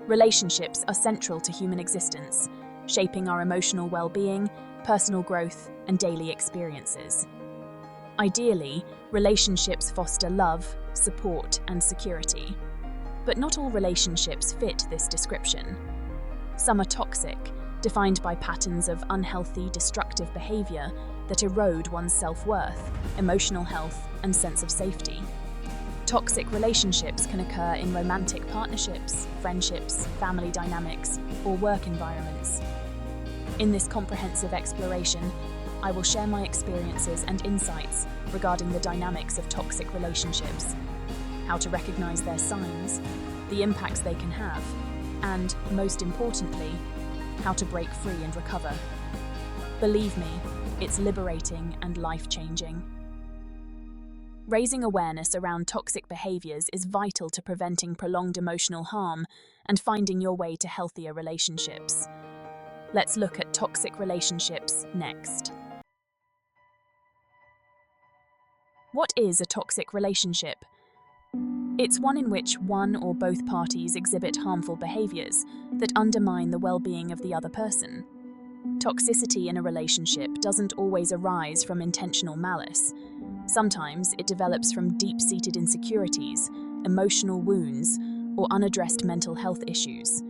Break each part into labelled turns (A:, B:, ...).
A: Relationships are central to human existence, shaping our emotional well-being, personal growth, and daily experiences. Ideally, relationships foster love, support, and security. But not all relationships fit this description. Some are toxic, defined by patterns of unhealthy, destructive behavior that erode one's self-worth, emotional health, and sense of safety. Toxic relationships can occur in romantic partnerships, friendships, family dynamics, or work environments. In this comprehensive exploration, I will share my experiences and insights regarding the dynamics of toxic relationships, how to recognize their signs, the impacts they can have, and, most importantly, how to break free and recover. Believe me, it's liberating and life-changing. Raising awareness around toxic behaviors is vital to preventing prolonged emotional harm and finding your way to healthier relationships. Let's look at toxic relationships next. What is a toxic relationship? It's one in which one or both parties exhibit harmful behaviors that undermine the well-being of the other person. Toxicity in a relationship doesn't always arise from intentional malice. Sometimes it develops from deep-seated insecurities, emotional wounds, or unaddressed mental health issues.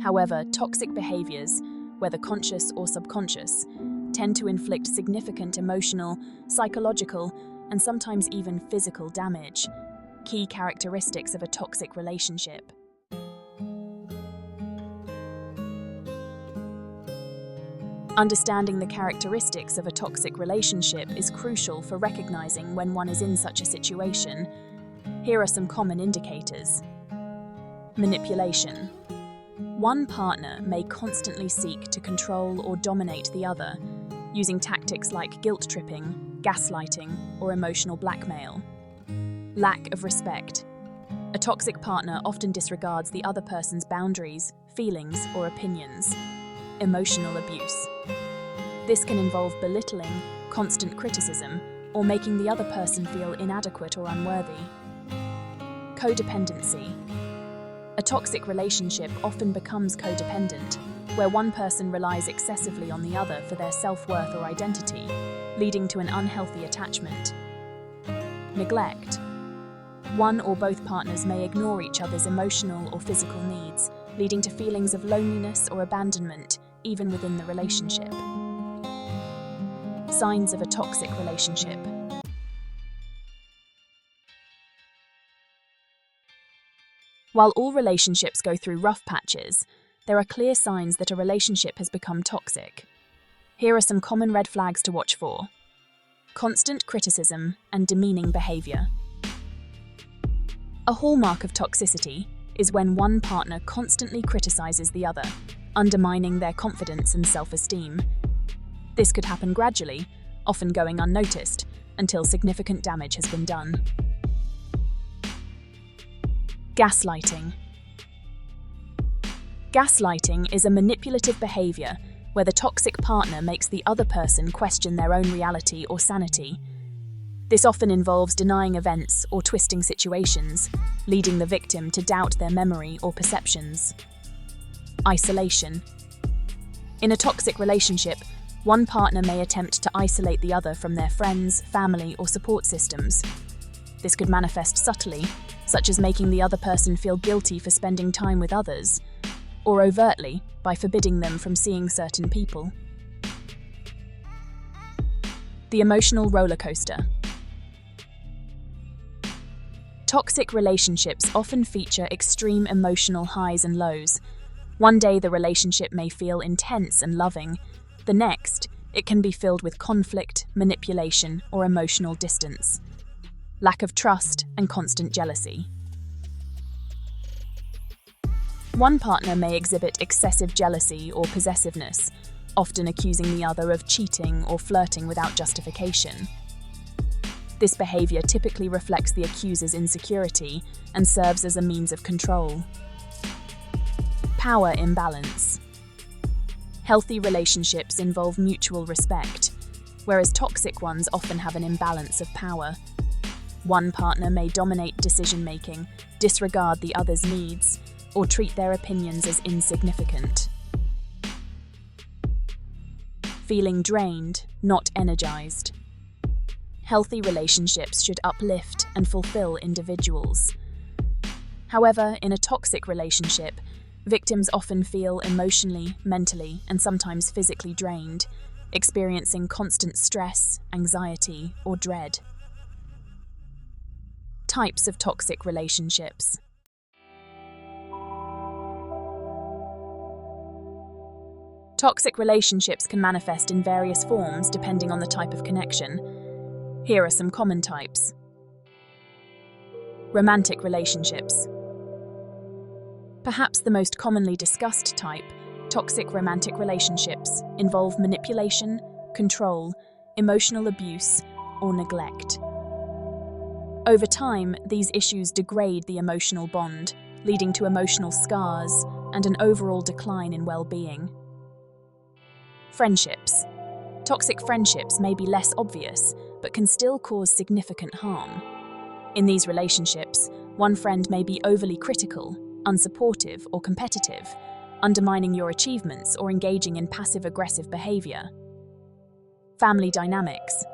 A: However, toxic behaviors, whether conscious or subconscious, tend to inflict significant emotional, psychological, and sometimes even physical damage. Key characteristics of a toxic relationship. Understanding the characteristics of a toxic relationship is crucial for recognizing when one is in such a situation. Here are some common indicators. Manipulation. One partner may constantly seek to control or dominate the other, using tactics like guilt-tripping, gaslighting, or emotional blackmail. Lack of respect. A toxic partner often disregards the other person's boundaries, feelings, or opinions. Emotional abuse. This can involve belittling, constant criticism, or making the other person feel inadequate or unworthy. Codependency. A toxic relationship often becomes codependent, where one person relies excessively on the other for their self-worth or identity, leading to an unhealthy attachment. Neglect. One or both partners may ignore each other's emotional or physical needs, leading to feelings of loneliness or abandonment, even within the relationship. Signs of a toxic relationship. While all relationships go through rough patches, there are clear signs that a relationship has become toxic. Here are some common red flags to watch for. Constant criticism and demeaning behavior. A hallmark of toxicity is when one partner constantly criticizes the other, undermining their confidence and self-esteem. This could happen gradually, often going unnoticed, until significant damage has been done. Gaslighting. Gaslighting is a manipulative behavior where the toxic partner makes the other person question their own reality or sanity. This often involves denying events or twisting situations, leading the victim to doubt their memory or perceptions. Isolation. In a toxic relationship, one partner may attempt to isolate the other from their friends, family, or support systems. This could manifest subtly, such as making the other person feel guilty for spending time with others, or overtly by forbidding them from seeing certain people. The emotional roller coaster. Toxic relationships often feature extreme emotional highs and lows. One day the relationship may feel intense and loving. The next, it can be filled with conflict, manipulation, or emotional distance. Lack of trust and constant jealousy. One partner may exhibit excessive jealousy or possessiveness, often accusing the other of cheating or flirting without justification. This behavior typically reflects the accuser's insecurity and serves as a means of control. Power imbalance. Healthy relationships involve mutual respect, whereas toxic ones often have an imbalance of power. One partner may dominate decision-making, disregard the other's needs, or treat their opinions as insignificant. Feeling drained, not energized. Healthy relationships should uplift and fulfill individuals. However, in a toxic relationship, victims often feel emotionally, mentally, and sometimes physically drained, experiencing constant stress, anxiety, or dread. Types of toxic relationships. Toxic relationships can manifest in various forms depending on the type of connection. Here are some common types. Romantic relationships. Perhaps the most commonly discussed type, toxic romantic relationships involve manipulation, control, emotional abuse, or neglect. Over time, these issues degrade the emotional bond, leading to emotional scars and an overall decline in well-being. Friendships. Toxic friendships may be less obvious, but can still cause significant harm. In these relationships, one friend may be overly critical, unsupportive, or competitive, undermining your achievements or engaging in passive-aggressive behavior. Family dynamics.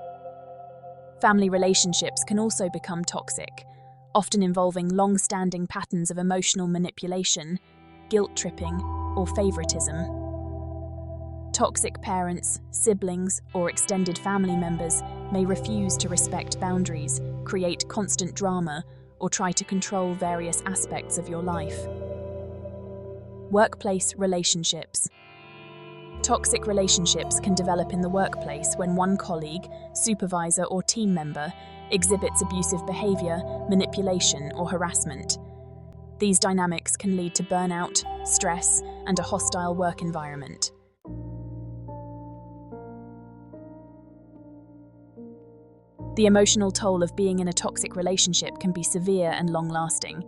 A: Family relationships can also become toxic, often involving long-standing patterns of emotional manipulation, guilt-tripping, or favoritism. Toxic parents, siblings, or extended family members may refuse to respect boundaries, create constant drama, or try to control various aspects of your life. Workplace relationships. Toxic relationships can develop in the workplace when one colleague, supervisor, or team member exhibits abusive behavior, manipulation, or harassment. These dynamics can lead to burnout, stress, and a hostile work environment. The emotional toll of being in a toxic relationship can be severe and long-lasting.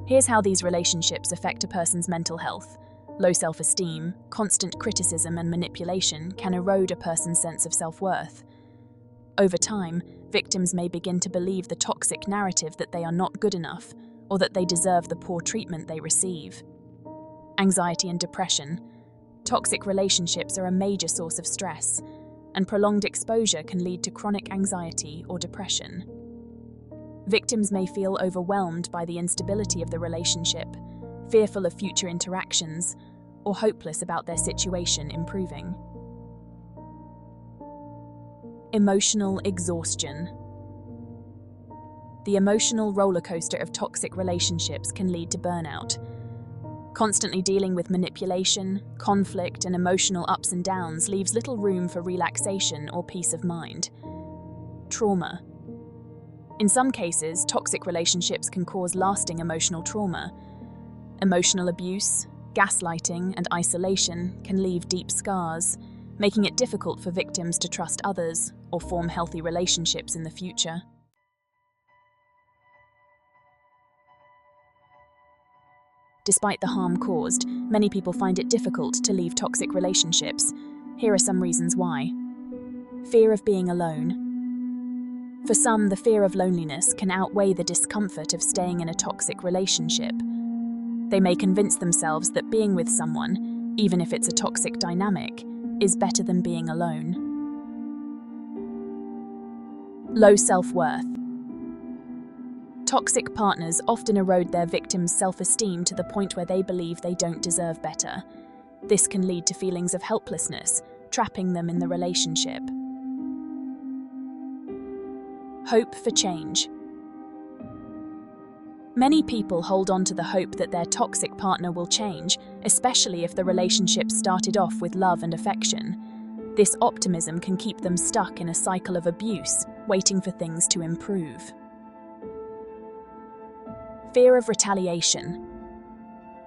A: Here's how these relationships affect a person's mental health. Low self-esteem, constant criticism, and manipulation can erode a person's sense of self-worth. Over time, victims may begin to believe the toxic narrative that they are not good enough or that they deserve the poor treatment they receive. Anxiety and depression. Toxic relationships are a major source of stress, and prolonged exposure can lead to chronic anxiety or depression. Victims may feel overwhelmed by the instability of the relationship, fearful of future interactions, or hopeless about their situation improving. Emotional exhaustion. The emotional rollercoaster of toxic relationships can lead to burnout. Constantly dealing with manipulation, conflict, and emotional ups and downs leaves little room for relaxation or peace of mind. Trauma. In some cases, toxic relationships can cause lasting emotional trauma. Emotional abuse, gaslighting, and isolation can leave deep scars, making it difficult for victims to trust others or form healthy relationships in the future. Despite the harm caused, many people find it difficult to leave toxic relationships. Here are some reasons why. Fear of being alone. For some, the fear of loneliness can outweigh the discomfort of staying in a toxic relationship. They may convince themselves that being with someone, even if it's a toxic dynamic, is better than being alone. Low self-worth. Toxic partners often erode their victims' self-esteem to the point where they believe they don't deserve better. This can lead to feelings of helplessness, trapping them in the relationship. Hope for change. Many people hold on to the hope that their toxic partner will change, especially if the relationship started off with love and affection. This optimism can keep them stuck in a cycle of abuse, waiting for things to improve. Fear of retaliation.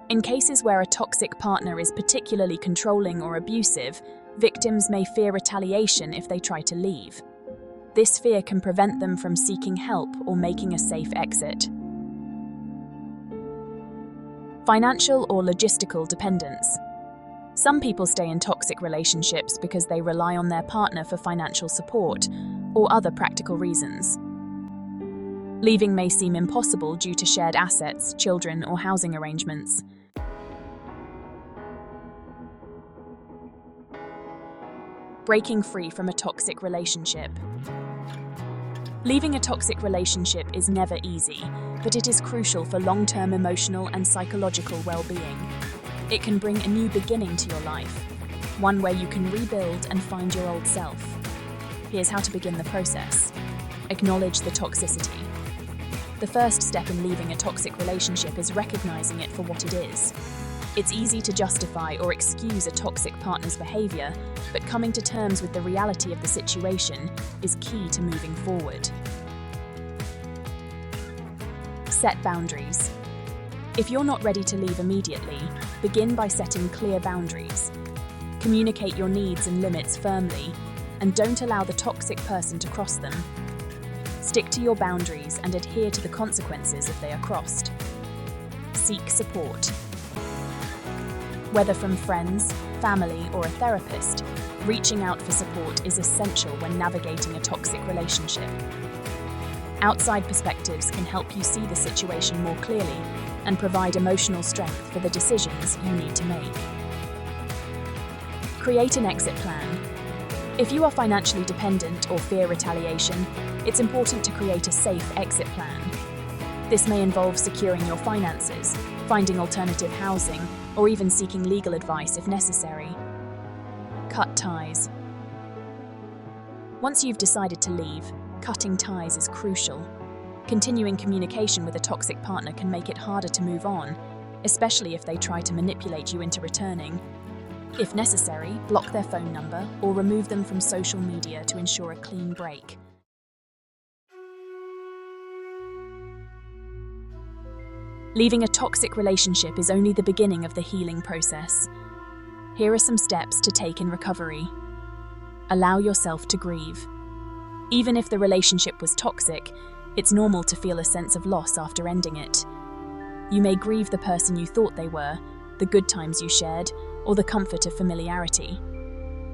A: In cases where a toxic partner is particularly controlling or abusive, victims may fear retaliation if they try to leave. This fear can prevent them from seeking help or making a safe exit. Financial or logistical dependence. Some people stay in toxic relationships because they rely on their partner for financial support or other practical reasons. Leaving may seem impossible due to shared assets, children, or housing arrangements. Breaking free from a toxic relationship. Leaving a toxic relationship is never easy, but it is crucial for long-term emotional and psychological well-being. It can bring a new beginning to your life, one where you can rebuild and find your old self. Here's how to begin the process. Acknowledge the toxicity. The first step in leaving a toxic relationship is recognizing it for what it is. It's easy to justify or excuse a toxic partner's behavior, but coming to terms with the reality of the situation is key to moving forward. Set boundaries. If you're not ready to leave immediately, begin by setting clear boundaries. Communicate your needs and limits firmly, and don't allow the toxic person to cross them. Stick to your boundaries and adhere to the consequences if they are crossed. Seek support. Whether from friends, family, or a therapist, reaching out for support is essential when navigating a toxic relationship. Outside perspectives can help you see the situation more clearly and provide emotional strength for the decisions you need to make. Create an exit plan. If you are financially dependent or fear retaliation, it's important to create a safe exit plan. This may involve securing your finances, finding alternative housing, or even seeking legal advice if necessary. Cut ties. Once you've decided to leave, cutting ties is crucial. Continuing communication with a toxic partner can make it harder to move on, especially if they try to manipulate you into returning. If necessary, block their phone number or remove them from social media to ensure a clean break. Leaving a toxic relationship is only the beginning of the healing process. Here are some steps to take in recovery. Allow yourself to grieve. Even if the relationship was toxic, it's normal to feel a sense of loss after ending it. You may grieve the person you thought they were, the good times you shared, or the comfort of familiarity.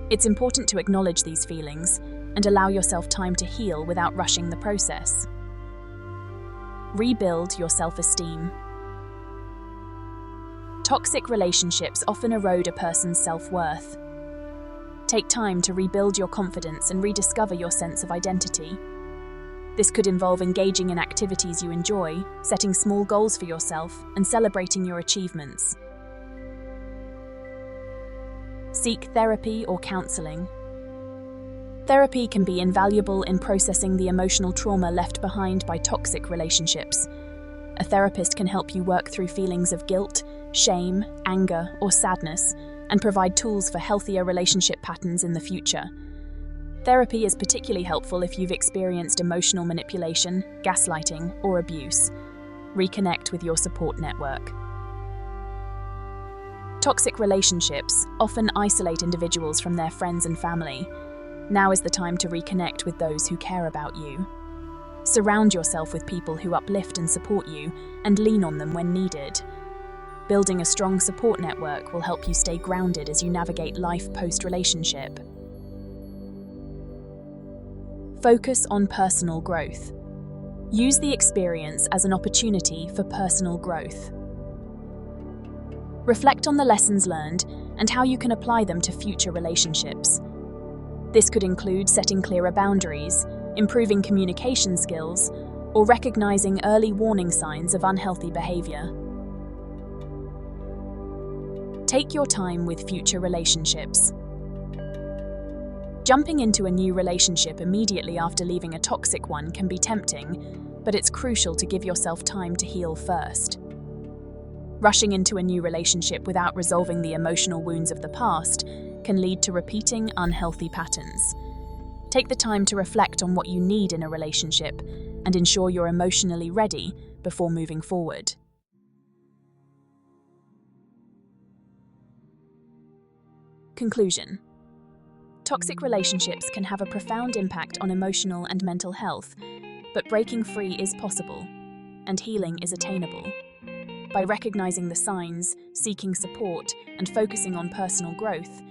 A: It's important to acknowledge these feelings and allow yourself time to heal without rushing the process. Rebuild your self-esteem. Toxic relationships often erode a person's self-worth. Take time to rebuild your confidence and rediscover your sense of identity. This could involve engaging in activities you enjoy, setting small goals for yourself, and celebrating your achievements. Seek therapy or counseling. Therapy can be invaluable in processing the emotional trauma left behind by toxic relationships. A therapist can help you work through feelings of guilt, shame, anger, or sadness, and provide tools for healthier relationship patterns in the future. Therapy is particularly helpful if you've experienced emotional manipulation, gaslighting, or abuse. Reconnect with your support network. Toxic relationships often isolate individuals from their friends and family. Now is the time to reconnect with those who care about you. Surround yourself with people who uplift and support you, and lean on them when needed. Building a strong support network will help you stay grounded as you navigate life post-relationship. Focus on personal growth. Use the experience as an opportunity for personal growth. Reflect on the lessons learned and how you can apply them to future relationships. This could include setting clearer boundaries, improving communication skills, or recognizing early warning signs of unhealthy behavior. Take your time with future relationships. Jumping into a new relationship immediately after leaving a toxic one can be tempting, but it's crucial to give yourself time to heal first. Rushing into a new relationship without resolving the emotional wounds of the past can lead to repeating unhealthy patterns. Take the time to reflect on what you need in a relationship and ensure you're emotionally ready before moving forward. Conclusion. Toxic relationships can have a profound impact on emotional and mental health, but breaking free is possible, and healing is attainable. By recognizing the signs, seeking support, and focusing on personal growth,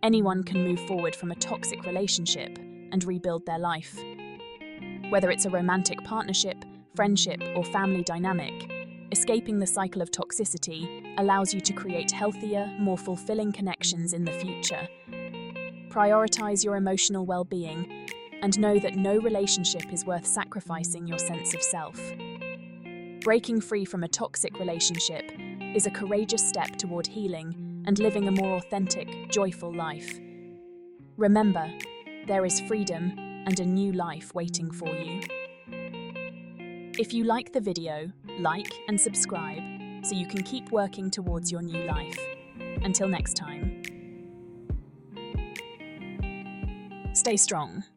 A: anyone can move forward from a toxic relationship and rebuild their life. Whether it's a romantic partnership, friendship, or family dynamic, escaping the cycle of toxicity allows you to create healthier, more fulfilling connections in the future. Prioritize your emotional well-being and know that no relationship is worth sacrificing your sense of self. Breaking free from a toxic relationship is a courageous step toward healing and living a more authentic, joyful life. Remember, there is freedom and a new life waiting for you. If you like the video, like and subscribe so you can keep working towards your new life. Until next time. Stay strong.